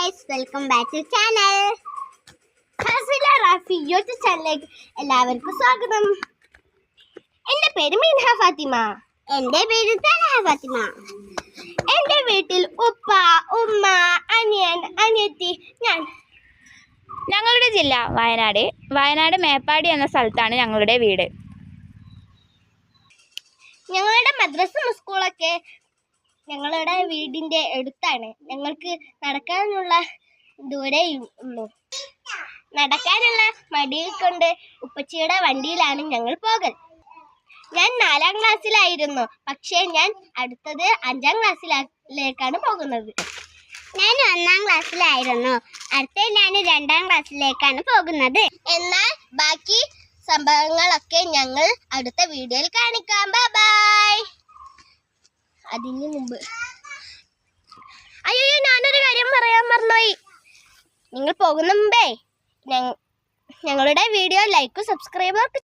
Guys, welcome back to channel Hasila Rafi YouTube ചാനലിലേക്ക് എല്ലാവർക്കും സ്വാഗതം. എൻ്റെ പേര് മീൻഹ ഫാത്തിമ. എൻ്റെ പേര് തലഹ ഫാത്തിമ. എൻ്റെ വീട്ടിൽ ഉപ്പ, ഉമ്മ, അനിയൻ, അനിയത്തി, ഞാൻ. ഞങ്ങളുടെ ജില്ല വയനാട് മേപ്പാടി എന്ന സ്ഥലത്താണ് ഞങ്ങളുടെ വീട്. ഞങ്ങളുടെ മദ്രസ സ്കൂളൊക്കെ ഞങ്ങളുടെ വീടിൻ്റെ അടുത്താണ്. ഞങ്ങൾക്ക് നടക്കാനുള്ള ദൂരേ ഉള്ളൂ. നടക്കാനുള്ള മടിയിൽ കൊണ്ട് ഉപ്പച്ചിയുടെ വണ്ടിയിലാണ് ഞങ്ങൾ പോകൽ. ഞാൻ 4ാം ക്ലാസ്സിലായിരുന്നു, പക്ഷേ ഞാൻ അടുത്തത് 5ാം ക്ലാസ്സിലേക്കാണ് പോകുന്നത്. ഞാൻ 1ാം ക്ലാസ്സിലായിരുന്നു, അടുത്ത ഞാൻ 2ാം ക്ലാസ്സിലേക്കാണ് പോകുന്നത്. എന്നാൽ ബാക്കി സംഭവങ്ങളൊക്കെ ഞങ്ങൾ അടുത്ത വീഡിയോയിൽ കാണിക്കാം. ബൈ. അതിന് മുമ്പ് അയ്യോ, ഞാനൊരു കാര്യം പറയാൻ മറന്നുപോയി. നിങ്ങൾ പോകുന്ന മുമ്പേ ഞങ്ങളുടെ വീഡിയോ ലൈക്കും സബ്സ്ക്രൈബും